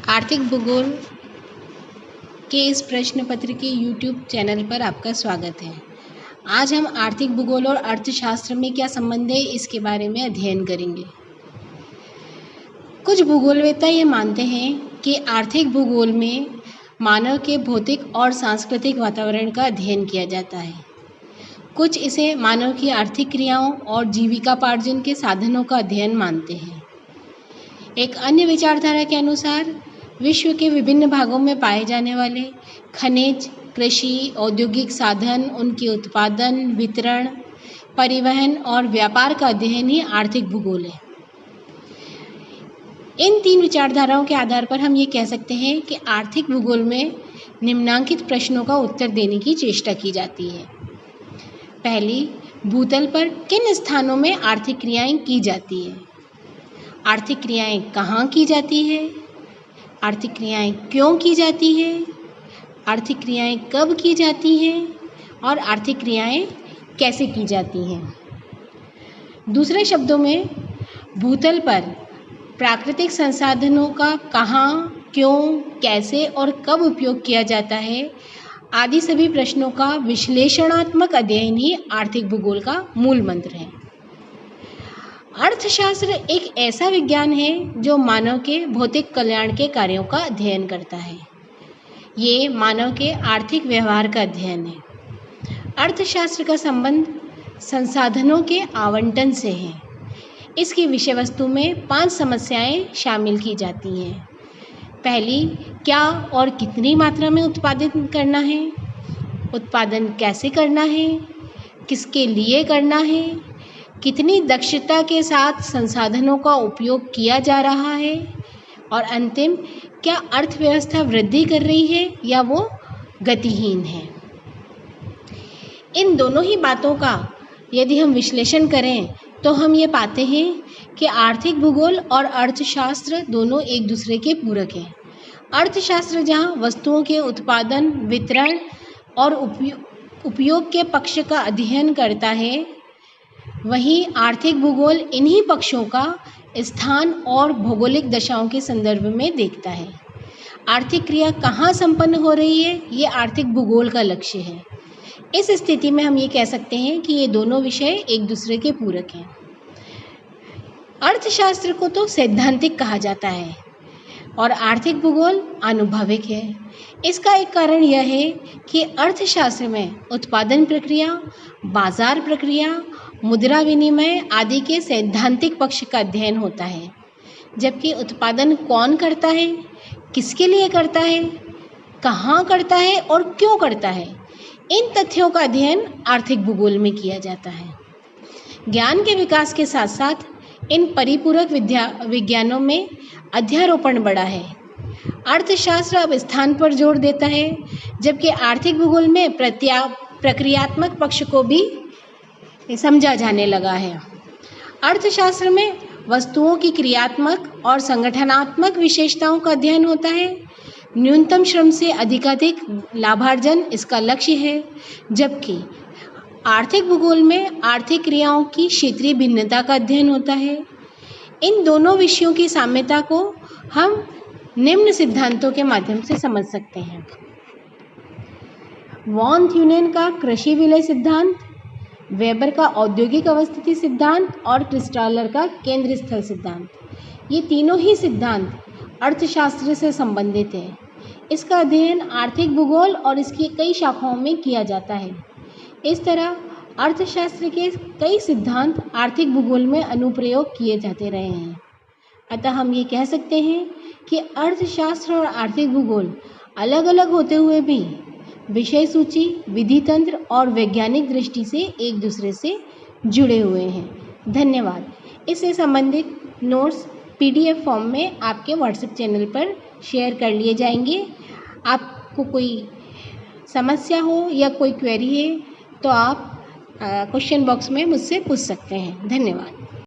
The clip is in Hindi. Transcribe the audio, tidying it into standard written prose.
आर्थिक भूगोल के इस प्रश्न पत्र के YouTube चैनल पर आपका स्वागत है। आज हम आर्थिक भूगोल और अर्थशास्त्र में क्या संबंध है इसके बारे में अध्ययन करेंगे। कुछ भूगोलवेत्ता ये मानते हैं कि आर्थिक भूगोल में मानव के भौतिक और सांस्कृतिक वातावरण का अध्ययन किया जाता है। कुछ इसे मानव की आर्थिक क्रियाओं और जीविकापार्जन के साधनों का अध्ययन मानते हैं। एक अन्य विचारधारा के अनुसार विश्व के विभिन्न भागों में पाए जाने वाले खनिज, कृषि, औद्योगिक साधन, उनके उत्पादन, वितरण, परिवहन और व्यापार का अध्ययन ही आर्थिक भूगोल है। इन तीन विचारधाराओं के आधार पर हम ये कह सकते हैं कि आर्थिक भूगोल में निम्नलिखित प्रश्नों का उत्तर देने की चेष्टा की जाती है। पहली, भूतल पर किन स्थानों में आर्थिक क्रियाएं की जाती है? आर्थिक क्रियाएं कहाँ की जाती है? आर्थिक क्रियाएं क्यों की जाती है? आर्थिक क्रियाएं कब की जाती हैं? और आर्थिक क्रियाएं कैसे की जाती हैं? दूसरे शब्दों में, भूतल पर प्राकृतिक संसाधनों का कहाँ, क्यों, कैसे और कब उपयोग किया जाता है आदि सभी प्रश्नों का विश्लेषणात्मक अध्ययन ही आर्थिक भूगोल का मूल मंत्र है। अर्थशास्त्र एक ऐसा विज्ञान है जो मानव के भौतिक कल्याण के कार्यों का अध्ययन करता है। ये मानव के आर्थिक व्यवहार का अध्ययन है। अर्थशास्त्र का संबंध संसाधनों के आवंटन से है। इसकी विषय वस्तु में 5 समस्याएं शामिल की जाती हैं। पहली, क्या और कितनी मात्रा में उत्पादन करना है? उत्पादन कैसे करना है? किसके लिए करना है? कितनी दक्षता के साथ संसाधनों का उपयोग किया जा रहा है? और अंतिम, क्या अर्थव्यवस्था वृद्धि कर रही है या वो गतिहीन है? इन दोनों ही बातों का यदि हम विश्लेषण करें तो हम ये पाते हैं कि आर्थिक भूगोल और अर्थशास्त्र दोनों एक दूसरे के पूरक हैं। अर्थशास्त्र जहाँ वस्तुओं के उत्पादन, वितरण और उपयोग के पक्ष का अध्ययन करता है, वहीं आर्थिक भूगोल इन्हीं पक्षों का स्थान और भौगोलिक दशाओं के संदर्भ में देखता है। आर्थिक क्रिया कहाँ संपन्न हो रही है, ये आर्थिक भूगोल का लक्ष्य है। इस स्थिति में हम ये कह सकते हैं कि ये दोनों विषय एक दूसरे के पूरक हैं। अर्थशास्त्र को तो सैद्धांतिक कहा जाता है और आर्थिक भूगोल आनुभविक है। इसका एक कारण यह है कि अर्थशास्त्र में उत्पादन प्रक्रिया, बाजार प्रक्रिया, मुद्रा विनिमय आदि के सैद्धांतिक पक्ष का अध्ययन होता है, जबकि उत्पादन कौन करता है, किसके लिए करता है, कहाँ करता है और क्यों करता है, इन तथ्यों का अध्ययन आर्थिक भूगोल में किया जाता है। ज्ञान के विकास के साथ साथ इन परिपूरक विज्ञानों में अध्यारोपण बढ़ा है। अर्थशास्त्र अब स्थान पर जोर देता है, जबकि आर्थिक भूगोल में प्रक्रियात्मक पक्ष को भी समझा जाने लगा है। अर्थशास्त्र में वस्तुओं की क्रियात्मक और संगठनात्मक विशेषताओं का अध्ययन होता है। न्यूनतम श्रम से अधिकाधिक लाभार्जन इसका लक्ष्य है, जबकि आर्थिक भूगोल में आर्थिक क्रियाओं की क्षेत्रीय भिन्नता का अध्ययन होता है। इन दोनों विषयों की साम्यता को हम निम्न सिद्धांतों के माध्यम से समझ सकते हैं। वॉन थ्यूनेन का कृषि विलय सिद्धांत, वेबर का औद्योगिक अवस्थिति सिद्धांत और क्रिस्टालर का केंद्र स्थल सिद्धांत, ये तीनों ही सिद्धांत अर्थशास्त्र से संबंधित हैं। इसका अध्ययन आर्थिक भूगोल और इसकी कई शाखाओं में किया जाता है। इस तरह अर्थशास्त्र के कई सिद्धांत आर्थिक भूगोल में अनुप्रयोग किए जाते रहे हैं। अतः हम ये कह सकते हैं कि अर्थशास्त्र और आर्थिक भूगोल अलग अलग होते हुए भी विषय सूची, विधि तंत्र और वैज्ञानिक दृष्टि से एक दूसरे से जुड़े हुए हैं। धन्यवाद। इससे संबंधित नोट्स PDF फॉर्म में आपके व्हाट्सएप चैनल पर शेयर कर लिए जाएंगे। आपको कोई समस्या हो या कोई क्वेरी है तो आप क्वेश्चन बॉक्स में मुझसे पूछ सकते हैं। धन्यवाद।